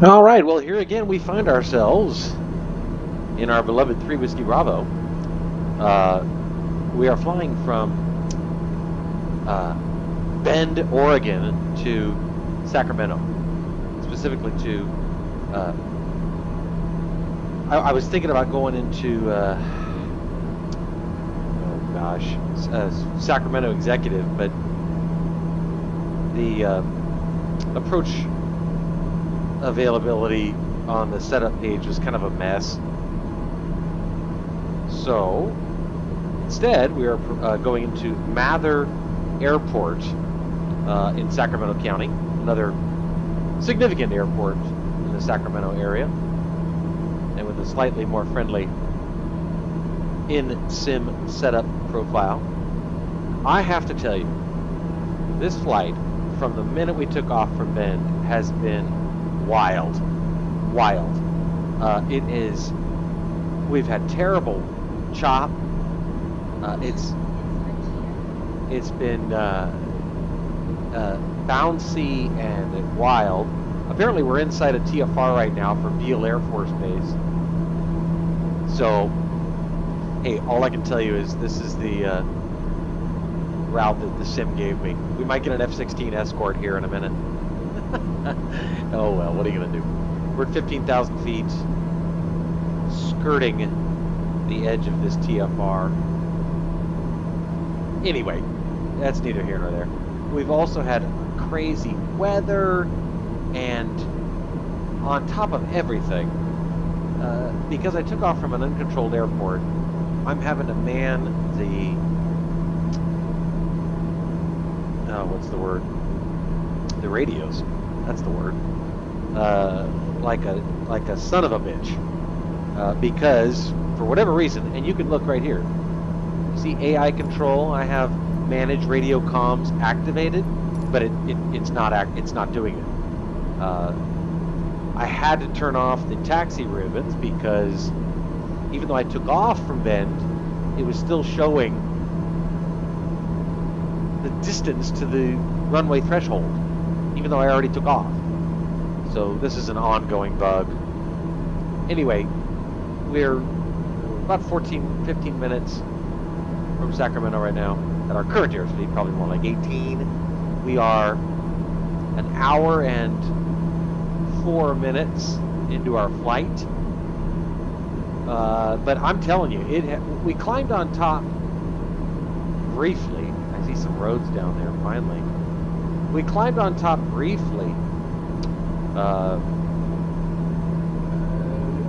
All right, well, here again we find ourselves in our beloved 3 Whiskey Bravo. We are flying from Bend, Oregon to Sacramento, specifically to. I was thinking about going into, Sacramento Executive, but the approach availability on the setup page was kind of a mess. So instead, we are going into Mather Airport in Sacramento County, another significant airport in the Sacramento area, and with a slightly more friendly in-sim setup profile. I have to tell you, this flight, from the minute we took off from Bend, has been wild. We've had terrible chop. It's been bouncy and wild. Apparently we're inside a TFR right now for Beale Air Force Base. So, hey, all I can tell you is this is the route that the sim gave me. We might get an F-16 escort here in a minute. Oh well, what are you gonna do? We're at 15,000 feet, skirting the edge of this TFR. Anyway, that's neither here nor there. We've also had crazy weather, and on top of everything, because I took off from an uncontrolled airport, I'm having to man the, what's the word? The radios. That's the word. Like a son of a bitch. Because for whatever reason, and you can look right here. See AI control. I have manage radio comms activated, but it's not doing it. I had to turn off the taxi ribbons because even though I took off from Bend, it was still showing the distance to the runway threshold, even though I already took off. So this is an ongoing bug. Anyway, we're about 15 minutes from Sacramento right now at our current airspeed, probably more like 18. We are an hour and 4 minutes into our flight. But I'm telling you, we climbed on top briefly. I see some roads down there finally. We climbed on top briefly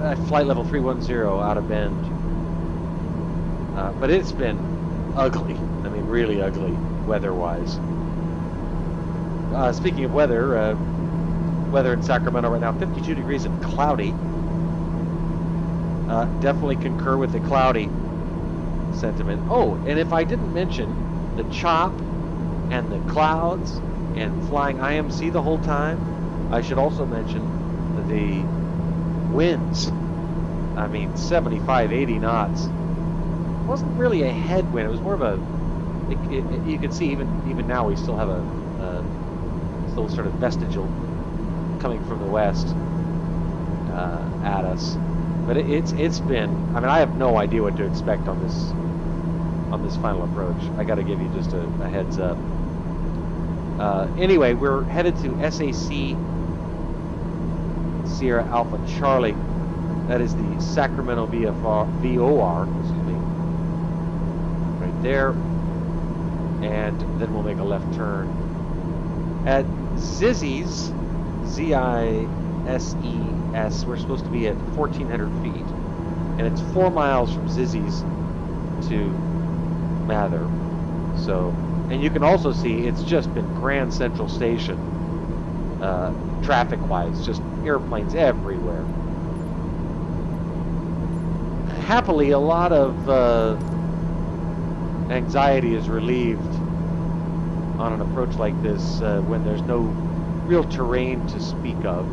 at flight level 310 out of Bend. But it's been ugly. I mean, really ugly weather-wise. Speaking of weather, weather in Sacramento right now, 52 degrees and cloudy. Definitely concur with the cloudy sentiment. Oh, and if I didn't mention the chop and the clouds and flying IMC the whole time, I should also mention the winds. I mean, 75, 80 knots. It wasn't really a headwind. It was more of a. You can see even now we still have a still sort of vestigial coming from the west at us. But it's been. I mean, I have no idea what to expect on this final approach. I got to give you just a heads up. Anyway, we're headed to SAC Sierra Alpha Charlie. That is the Sacramento VOR, excuse me, right there. And then we'll make a left turn at Zizzy's, Z-I-S-E-S. We're supposed to be at 1,400 feet, and it's 4 miles from Zizzy's to Mather. So, and you can also see it's just been Grand Central Station, traffic-wise, just airplanes everywhere. Happily, a lot of anxiety is relieved on an approach like this when there's no real terrain to speak of.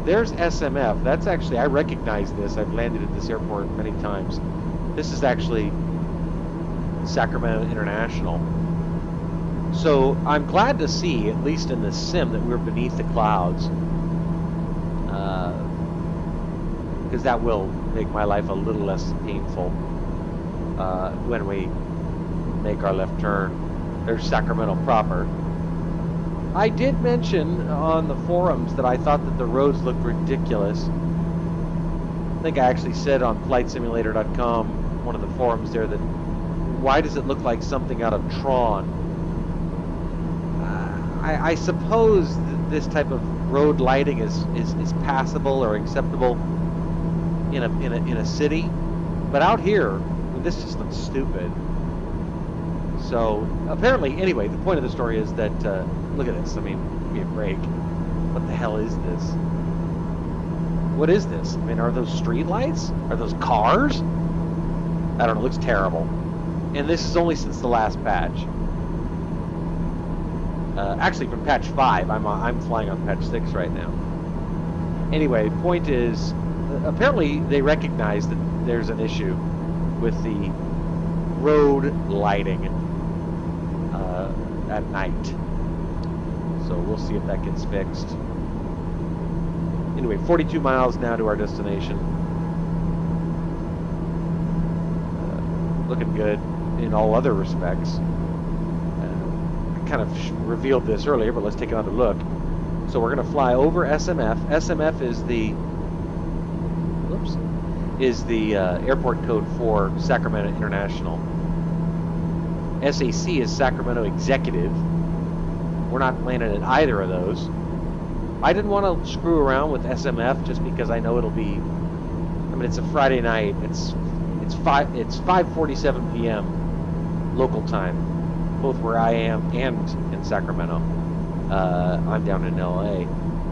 There's SMF. That's actually, I recognize this. I've landed at this airport many times. This is actually Sacramento International. So I'm glad to see, at least in the sim, that we're beneath the clouds. because that will make my life a little less painful when we make our left turn. There's Sacramento proper. I did mention on the forums that I thought that the roads looked ridiculous. I think I actually said on flightsimulator.com, one of the forums there, that why does it look like something out of Tron? I suppose this type of road lighting is passable or acceptable in a city, but out here, this just looks stupid. So apparently, anyway, the point of the story is that look at this. I mean, give me a break. What the hell is this? What is this? I mean, are those street lights? Are those cars? I don't know. It looks terrible. And this is only since the last patch. Actually, from patch 5, I'm flying on patch 6 right now. Anyway, point is, apparently they recognize that there's an issue with the road lighting at night. So we'll see if that gets fixed. Anyway, 42 miles now to our destination. Looking good in all other respects. I kind of revealed this earlier, but let's take another look. So we're going to fly over SMF. SMF is the airport code for Sacramento International. SAC is Sacramento Executive. We're not landing at either of those. I didn't want to screw around with SMF just because I know it'll be. I mean, it's a Friday night. It's 5:47 p.m. local time, both where I am and in Sacramento. I'm down in LA.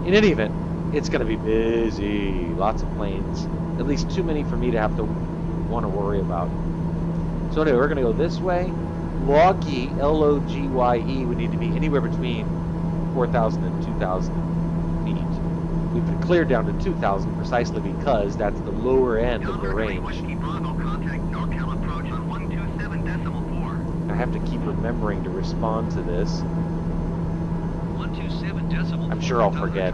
In any event, it's going to be busy. Lots of planes. At least too many for me to have to want to worry about. So anyway, we're going to go this way. Logye, Logye, would need to be anywhere between 4,000 and 2,000 feet. We've been cleared down to 2,000 precisely because that's the lower end of the range. I have to keep remembering to respond to this. I'm sure I'll forget.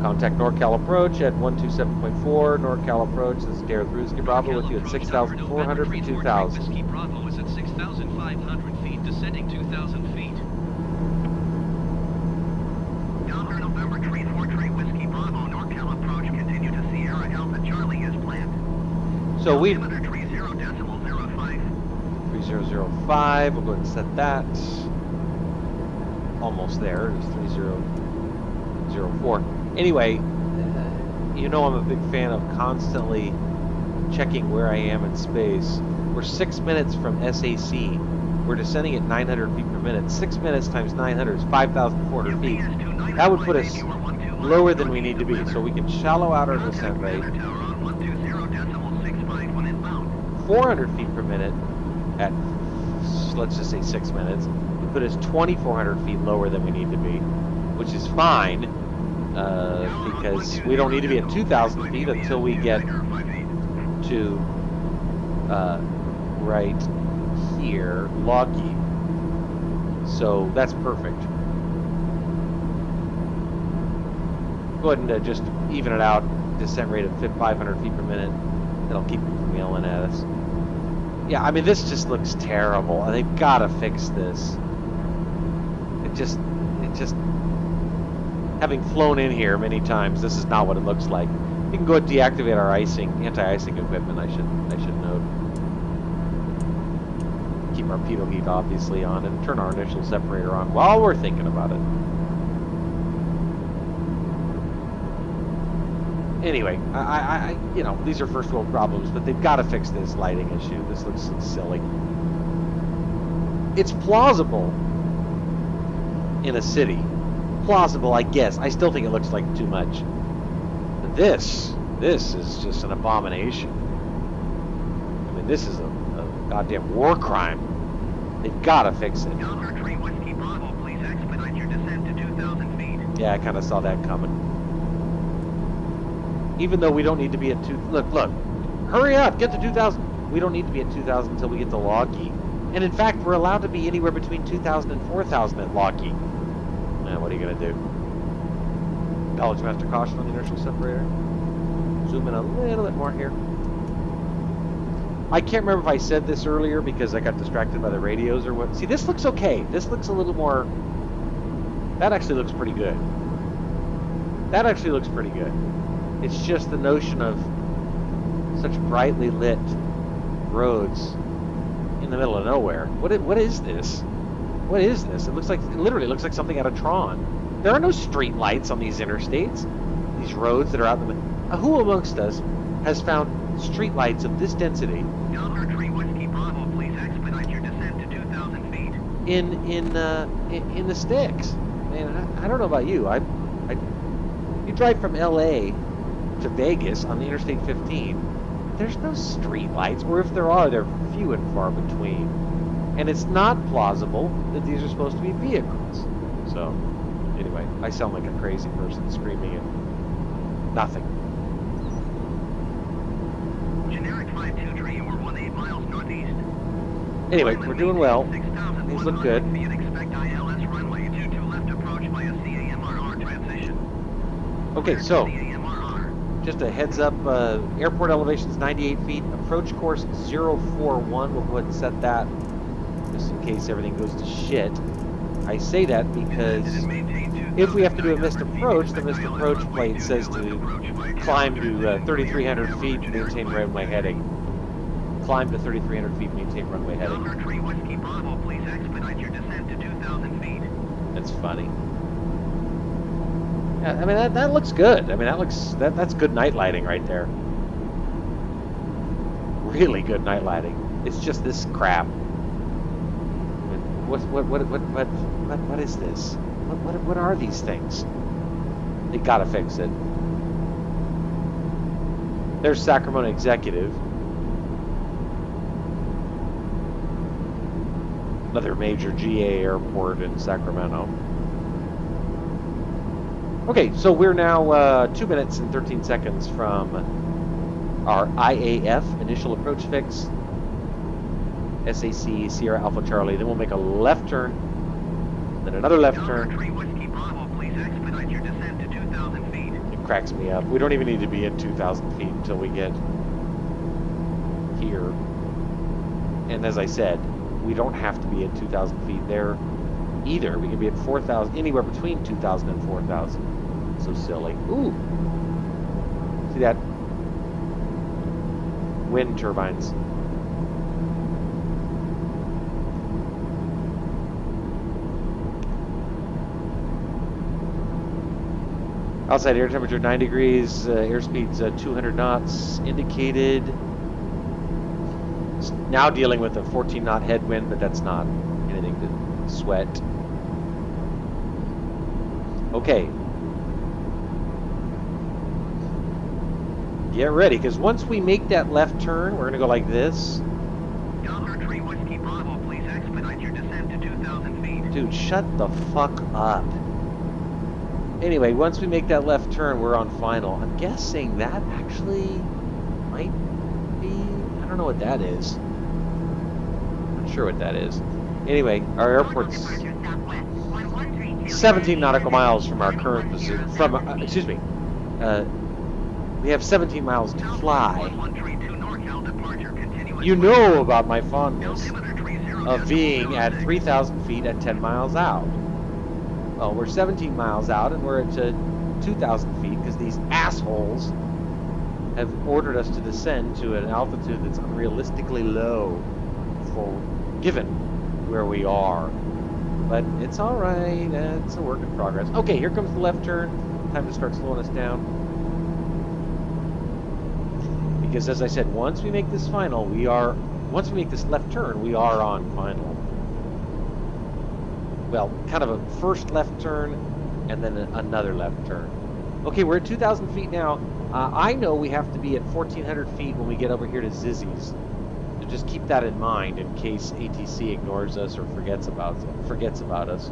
Contact NorCal approach at 127.4. NorCal approach. This is Derek Whiskey Bravo with you at 6,400 for 2,000. Whiskey Bravo is at 6,500 feet, descending 2,000 feet. Delta November 343 Whiskey Bravo, NorCal approach. Continue to Sierra Alpha Charlie as planned. So we. 30.05. 3005. We'll go ahead and set that. Almost there. It's 3004. Anyway, you know I'm a big fan of constantly checking where I am in space. We're 6 minutes from SAC. We're descending at 900 feet per minute. 6 minutes times 900 is 5,400 feet. That would put us lower than we need to be, so we can shallow out our descent rate. 400 feet per minute at, let's just say 6 minutes, would put us 2,400 feet lower than we need to be, which is fine. Because we don't need to be at 2,000 feet until we get to right here, Logye. So that's perfect. Go ahead and just even it out. Descent rate of 500 feet per minute. That'll keep them from yelling at us. Yeah, I mean, this just looks terrible. They've got to fix this. It just. Having flown in here many times, this is not what it looks like. We can go ahead and deactivate our anti-icing equipment. I should note. Keep our pitot heat obviously on and turn our initial separator on while we're thinking about it. Anyway, I you know, these are first world problems, but they've got to fix this lighting issue. This looks silly. It's plausible in a city. Plausible, I guess. I still think it looks like too much. But this is just an abomination. I mean, this is a goddamn war crime. They've got to fix it. Delta 3 Whiskey Bravo, please expedite your descent to 2,000 feet. Yeah, I kind of saw that coming. Even though we don't need to be at look, hurry up, get to 2,000. We don't need to be at 2,000 until we get to Logye. And in fact, we're allowed to be anywhere between 2,000 and 4,000 at Logye. What are you going to do? Knowledge master caution on the inertial separator. Zoom in a little bit more here. I can't remember if I said this earlier because I got distracted by the radios or what. See, this looks okay. This looks a little more... That actually looks pretty good. That actually looks pretty good. It's just the notion of such brightly lit roads in the middle of nowhere. What is this? What is this? It literally looks like something out of Tron. There are no street lights on these interstates. These roads that are out in the middle. Who amongst us has found street lights of this density? Delta Tree Whiskey Bravo, please expedite your descent to 2,000 feet. In the sticks. Man, I don't know about you. You drive from LA to Vegas on the Interstate 15. There's no street lights, or if there are, they're few and far between. And it's not plausible that these are supposed to be vehicles. So, anyway, I sound like a crazy person screaming at nothing. Generic 5-2 tree, you are 18 miles northeast. Anyway, we're doing well. Things look good. Expect ILS runway 22 left approach via CAMRR transition. Okay, so just a heads up, airport elevation is 98 feet, approach course 041. We'll go ahead and set that just in case everything goes to shit. I say that because if we have to do a missed approach, the missed approach plate says to climb to 3,300 feet to maintain runway heading. Climb to 3,300 feet, maintain runway heading. Tree Whiskey Bravo, please expedite your descent to 2,000 feet. That's funny. Yeah, I mean that looks good. I mean that's good night lighting right there. Really good night lighting. It's just this crap. What is this? What are these things? They gotta fix it. There's Sacramento Executive. Another major GA airport in Sacramento. Okay, so we're now 2 minutes and 13 seconds from our IAF, initial approach fix, SAC, Sierra Alpha Charlie. Then we'll make a left turn, then another left turn. It cracks me up. We don't even need to be at 2,000 feet until we get here. And as I said, we don't have to be at 2,000 feet there either. We can be at 4,000, anywhere between 2,000 and 4,000. So silly. Ooh. See that? Wind turbines. Outside air temperature 9 degrees, airspeed's 200 knots indicated. Now dealing with a 14 knot headwind, but that's not anything to sweat. Okay. Get ready, because once we make that left turn, we're going to go like this. Tree Whiskey Bravo, please expedite your descent to 2,000 feet. Dude, shut the fuck up. Anyway, once we make that left turn, we're on final. I'm guessing that actually might be... I don't know what that is. Not sure what that is. Anyway, our airport's 17 nautical miles from our current position. Excuse me. We have 17 miles to fly. You know about my fondness of being at 3,000 feet at 10 miles out. Well, we're 17 miles out and we're at 2,000 feet because these assholes have ordered us to descend to an altitude that's unrealistically low for given where we are. But it's all right. It's a work in progress. Okay, here comes the left turn. Time to start slowing us down. Because as I said, once we make this left turn, we are on final. Well, kind of a first left turn and then another left turn. Okay, we're at 2,000 feet now. I know we have to be at 1,400 feet when we get over here to Zizzy's. So just keep that in mind in case ATC ignores us or forgets about us.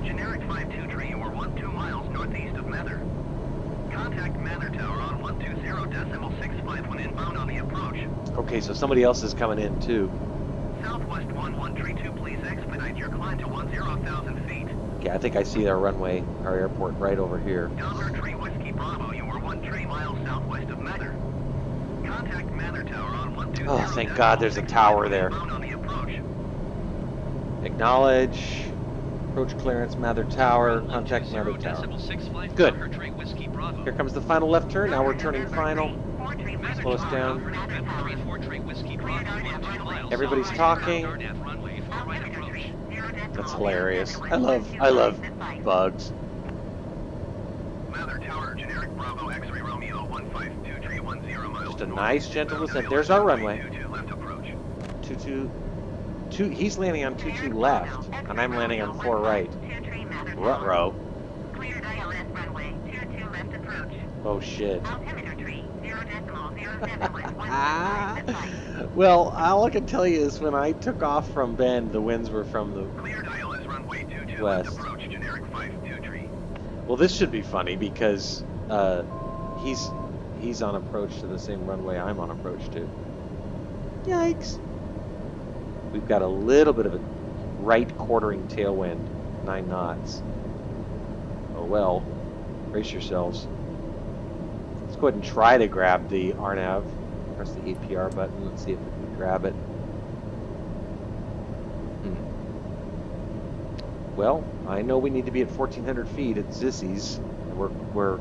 Generic 5-2 tree, you are 2 miles northeast of Mather. Contact Mather Tower on 120.65 when inbound on the approach. Okay, so somebody else is coming in too. Southwest 1132, please expedite your climb to 10,000 feet. Okay, I think I see our runway, our airport right over here. Delaware Tree Whiskey Bravo, you are 13 miles southwest of Mather. Contact Mather Tower on 120. Oh, thank God there's a tower there. Inbound on the approach. Acknowledge. Approach clearance, Mather Tower. Contact Mather Tower. Good. Here comes the final left turn. Now we're turning final. Slow us down. Everybody's talking. That's hilarious. I love bugs. Mather Tower, generic Bravo, X-ray Romeo, 152.310 miles. Just a nice gentle descent. There's our runway. 22 left approach. 22. He's landing on 22 left, and I'm landing on 4 right. Ruh-roh. Cleared ILS runway, 22 left approach. Oh shit. Altimeter tree, 0.007 Well, all I can tell you is when I took off from Bend, the winds were from the Cleared ILS runway 22 west. left approach, generic 52 tree. Well, this should be funny because he's on approach to the same runway I'm on approach to. Yikes. We've got a little bit of a right quartering tailwind, 9 knots. Oh well, brace yourselves. Let's go ahead and try to grab the RNAV. Press the APR button. Let's see if we can grab it. Well, I know we need to be at 1,400 feet at Zissy's. And we're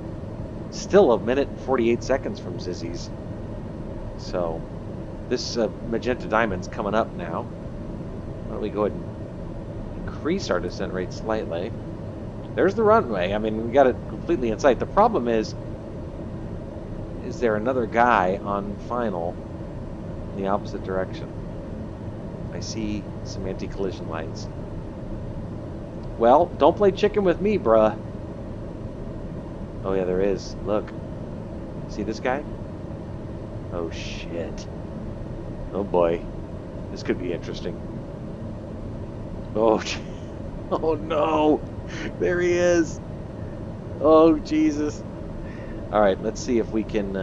still 1 minute and 48 seconds from Zissy's. So this magenta diamond's coming up now. Why don't we go ahead and increase our descent rate slightly. There's the runway. I mean, we got it completely in sight. The problem is there another guy on final in the opposite direction? I see some anti-collision lights. Well, don't play chicken with me, bruh. Oh yeah, there is. Look. See this guy? Oh shit. Oh boy. This could be interesting. Oh, oh no. There he is. Oh Jesus. All right, let's see if we can.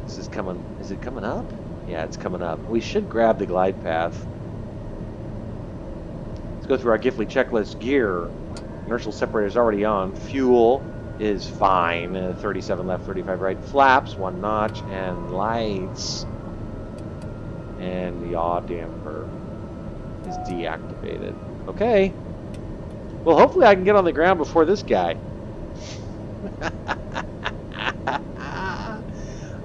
This is coming. Is it coming up? Yeah, it's coming up. We should grab the glide path. Let's go through our Gifley checklist. Gear. Inertial separator is already on. Fuel is fine. 37 left, 35 right. Flaps, 1 notch, and lights. And the yaw damper is deactivated. Okay. Well, hopefully I can get on the ground before this guy.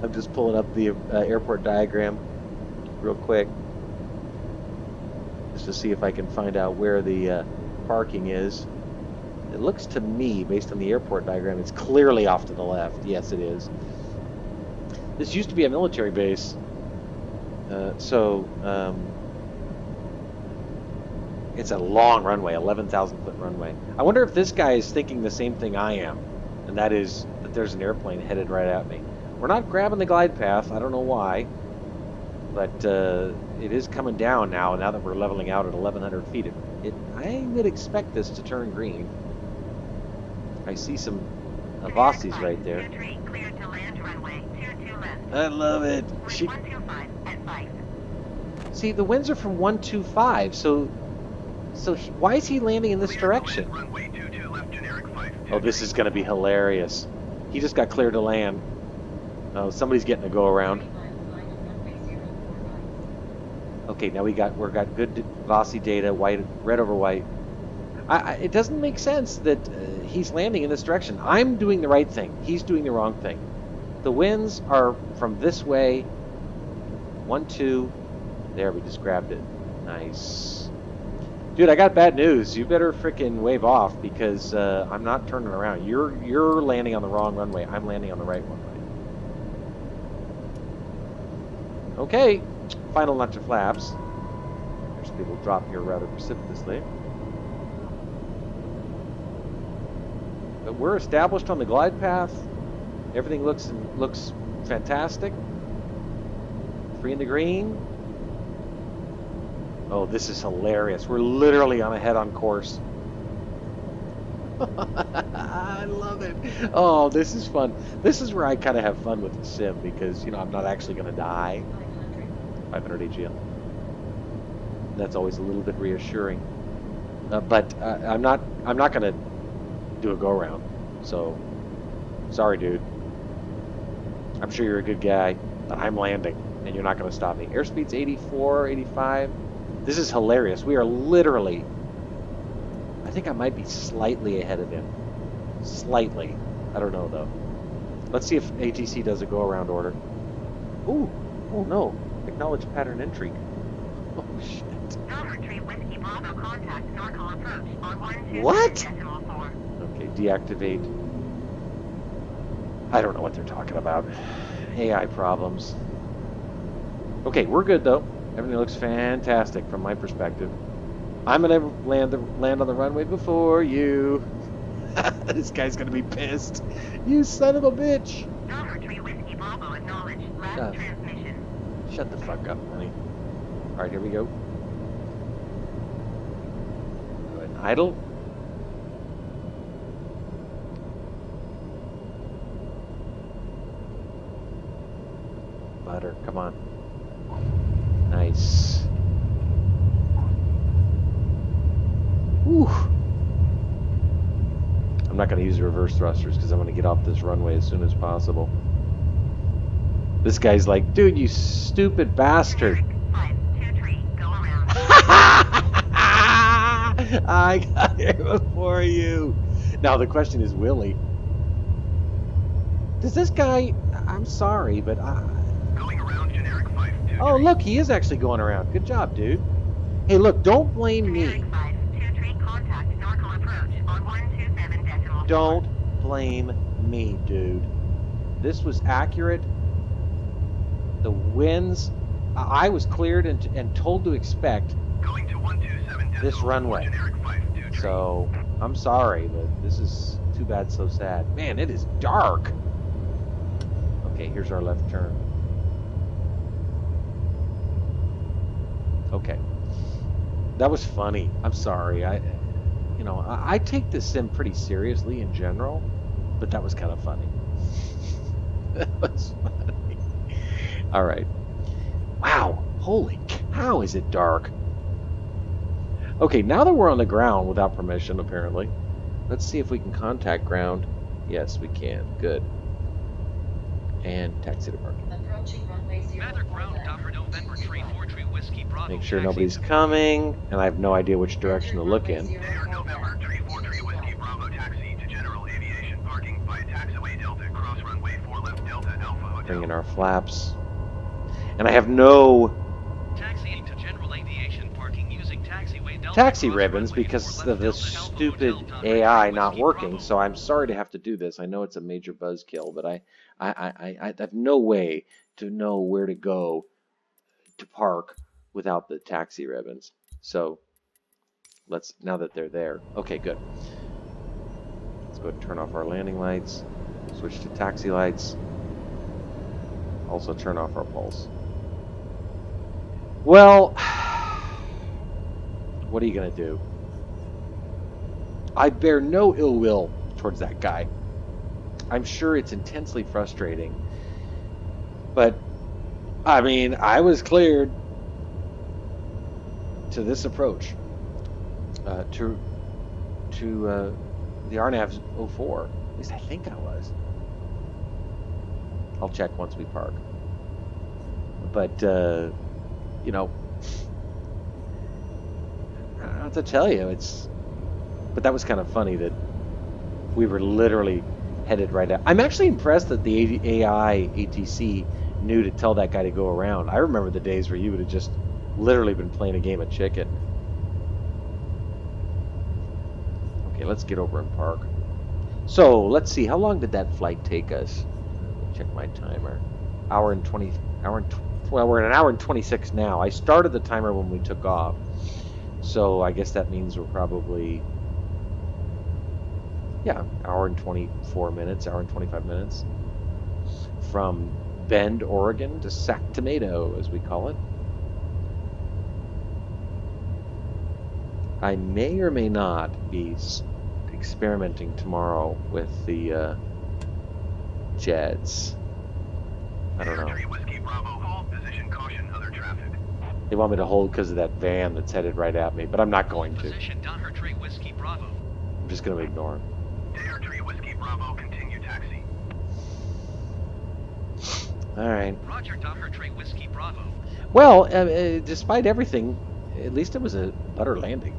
I'm just pulling up the airport diagram real quick just to see if I can find out where the parking is. It looks to me, based on the airport diagram, it's clearly off to the left. Yes, it is. This used to be a military base, it's a long runway, 11,000-foot runway. I wonder if this guy is thinking the same thing I am, and that is that there's an airplane headed right at me. We're not grabbing the glide path. I don't know why, but it is coming down now that we're leveling out at 1,100 feet. I would expect this to turn green. I see some Avasis right there. Cleared to land runway, 22 left. I love it. 125 at 5. See, the winds are from 125, so why is he landing in this direction? Runway 22 left, generic 52. Oh, this is going to be hilarious. He just got cleared to land. Oh, somebody's getting a go around. Okay, now we got good Vasi data, red over white. It doesn't make sense that he's landing in this direction. I'm doing the right thing. He's doing the wrong thing. The winds are from this way. 1, 2. There, we just grabbed it. Nice. Dude, I got bad news. You better frickin' wave off because I'm not turning around. You're landing on the wrong runway. I'm landing on the right runway. Okay. Final notch of flaps. There's people drop here rather precipitously. But we're established on the glide path. Everything looks fantastic. Free in the green. Oh, this is hilarious. We're literally on a head-on course. I love it. Oh, this is fun. This is where I kind of have fun with the sim because, you know, I'm not actually going to die. 500 AGL. That's always a little bit reassuring. But I'm not gonna do a go around. So sorry, dude. I'm sure you're a good guy, but I'm landing, and you're not gonna stop me. Airspeed's 84, 85. This is hilarious. We are literally. I think I might be slightly ahead of him. Slightly. I don't know though. Let's see if ATC does a go around order. Ooh. Oh no. Acknowledge pattern entry. Oh shit. Tree Whiskey Bravo contact Norcal approach on 127.4. Okay, deactivate. I don't know what they're talking about. AI problems. Okay, we're good though. Everything looks fantastic from my perspective. I'm gonna land on the runway before you. This guy's gonna be pissed. You son of a bitch. Tree Whiskey Bravo acknowledged. Last transmission. Shut the fuck up, honey. All right, here we go. Go ahead and idle. Butter, come on. Nice. Whew. I'm not going to use the reverse thrusters because I'm going to get off this runway as soon as possible. This guy's like, dude, you stupid bastard. 523, go around. I got here before you. Now the question is, will he? Does this guy... I'm sorry, but Going around generic 523. Oh, look, he is actually going around. Good job, dude. Hey, look, don't blame me. Generic 523 contact Norcal approach on 127.4. Don't blame me, dude. This was accurate. The winds, I was cleared and told to expect Going to 127 this runway. generic 523. So, I'm sorry, but this is too bad, so sad. Man, it is dark. Okay, here's our left turn. Okay. That was funny. I'm sorry. I take this sim pretty seriously in general, but that was kind of funny. That was funny. All right. Wow. Holy cow, is it dark. Okay, now that we're on the ground without permission, apparently, let's see if we can contact ground. Yes, we can. Good. And taxi to parking. Approaching runway 0. Mather ground Dr. November Tree 4 Tree Whiskey Bravo. Make sure taxi nobody's to- coming, and I have no idea which direction to look in. Air November 34 Whiskey Bravo taxi to general aviation parking by taxiway Delta cross runway 4 left Delta Alpha Hotel. Bring in our flaps. And I have no Taxiing to general aviation parking using taxiway Delta taxi cross ribbons runway because 4 of left the Delta Alpha stupid Hotel, Dr. AI Tree not Whiskey working. Bravo. So I'm sorry to have to do this. I know it's a major buzzkill, but I have no way to know where to go to park without the taxi ribbons. So now that they're there. Okay, good. Let's go ahead and turn off our landing lights. Switch to taxi lights. Also turn off our pulse. Well, what are you going to do? I bear no ill will towards that guy. I'm sure it's intensely frustrating. But, I mean, I was cleared to this approach. To the RNAV 04. At least I think I was. I'll check once we park. But, you know, I don't know what to tell you. But that was kind of funny that we were literally headed right out. I'm actually impressed that the AI ATC knew to tell that guy to go around. I remember the days where you would have just literally been playing a game of chicken. Okay, let's get over and park. So, let's see. How long did that flight take us? Check my timer. Well, we're at an hour and 26 now. I started the timer when we took off. So, I guess that means we're probably... Yeah, hour and 24 minutes, hour and 25 minutes. From Bend, Oregon to Sacramento, as we call it. I may or may not be experimenting tomorrow with the Jets. I don't know. Whiskey Bravo, hold position, caution, other traffic. They want me to hold because of that van that's headed right at me, but I'm not going to. Position Dr. Tree just going to ignore him. Dare 3 Whiskey Bravo, continue taxi. All right. Roger, Dr. Trey Whiskey Bravo. Well, despite everything, at least it was a better landing.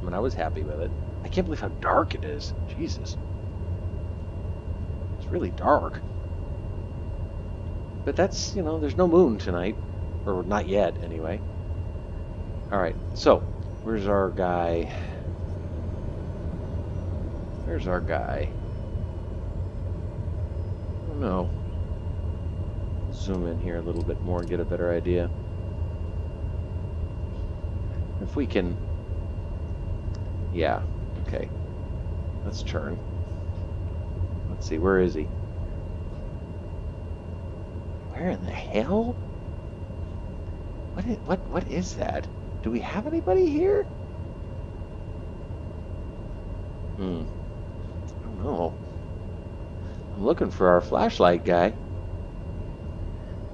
I mean, I was happy with it. I can't believe how dark it is. Jesus. It's really dark. But that's, you know, there's no moon tonight. Or not yet, anyway. Alright, so, where's our guy? Where's our guy? I don't know. Zoom in here a little bit more and get a better idea. If we can... Yeah, okay. Let's turn. Let's see, where is he? Where in the hell? What is that? Do we have anybody here? I don't know. I'm looking for our flashlight guy.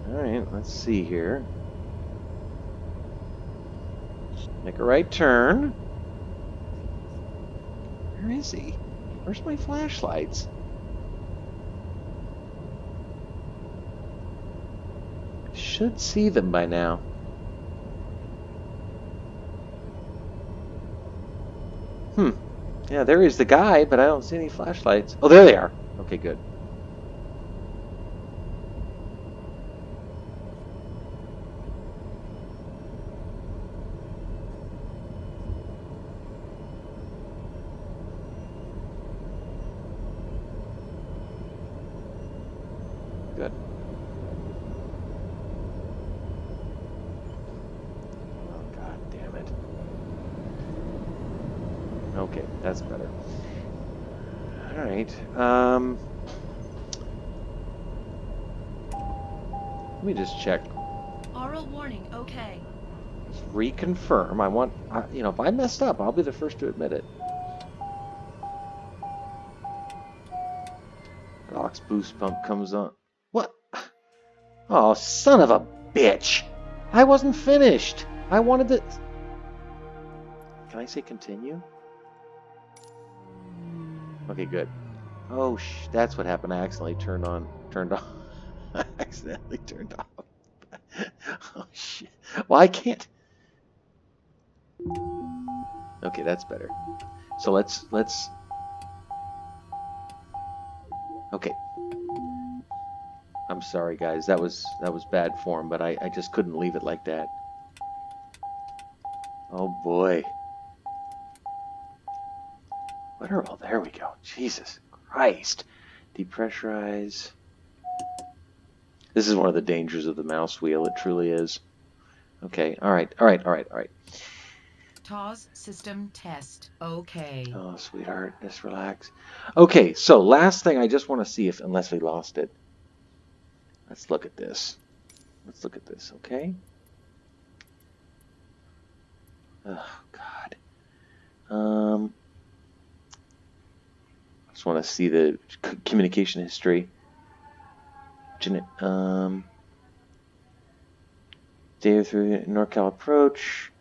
Alright, let's see here. Make a right turn. Where is he? Where's my flashlights? Should see them by now. Yeah, there is the guy, but I don't see any flashlights. Oh, there they are. Okay, good. Good. Oh, God damn it. Okay, that's better. Alright, let me just check. Oral warning, okay. Let's reconfirm. I want, you know, if I messed up, I'll be the first to admit it. Ox boost pump comes on. What? Oh, son of a bitch! I wasn't finished! I wanted to... Can I say continue? Okay, good. Oh, that's what happened. I accidentally turned off. I accidentally turned off. Oh, shit. Well, I can't. Okay, that's better. So let's. Okay. I'm sorry, guys. That was bad form, but I just couldn't leave it like that. Oh boy. What are all? There we go. Jesus Christ. Depressurize. This is one of the dangers of the mouse wheel. It truly is. Okay. All right. TAWS system test, okay. Oh, sweetheart, just relax. Okay, so last thing I just want to see if, unless we lost it. Let's look at this. Okay? Oh, God. I just want to see the communication history. Day through NorCal approach.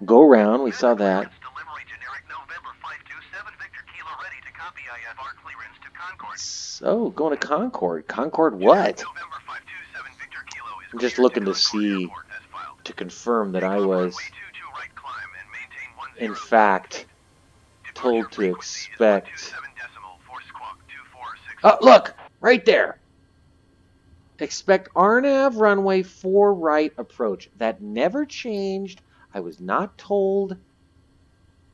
Go around, we saw that. Delivery generic November 527 Victor Kilo ready to copy IFR clearance to Concord. So, going to Concord. Concord what? November 527 Victor Kilo is I'm just cleared looking to see, airport as filed. to confirm that I was, Runway 22 right climb and maintain 10. in fact, Departure told to frequency is expect... 127.4 squawk 246. Oh, look! Right there! Expect RNAV runway 4 right approach. That never changed. I was not told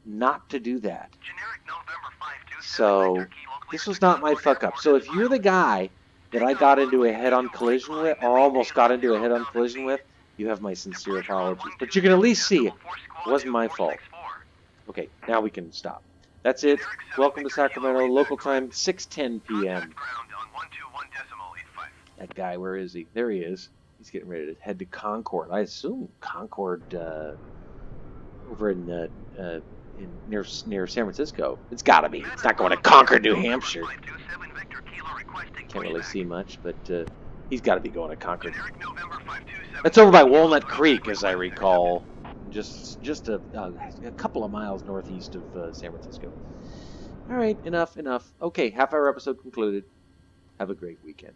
not to do that. Generic November 527 So, Victor Kilo cleared this to was not my Concord fuck up. Airport So as if you're the filed. guy that I got into a head-on collision with, or almost got into a head-on collision with, you have my sincere apologies. But you can at least see it wasn't my fault. Okay, now we can stop. That's it. Welcome to Sacramento. Local time, 6:10 p.m. That guy, where is he? There he is. He's getting ready to head to Concord. I assume Concord, over in near San Francisco. It's got to be. It's not going to Concord, New Hampshire. Can't really see much, but he's got to be going to Concord. That's over by Walnut Creek, as I recall. Just a couple of miles northeast of San Francisco. All right, enough. Okay, half-hour episode concluded. Have a great weekend.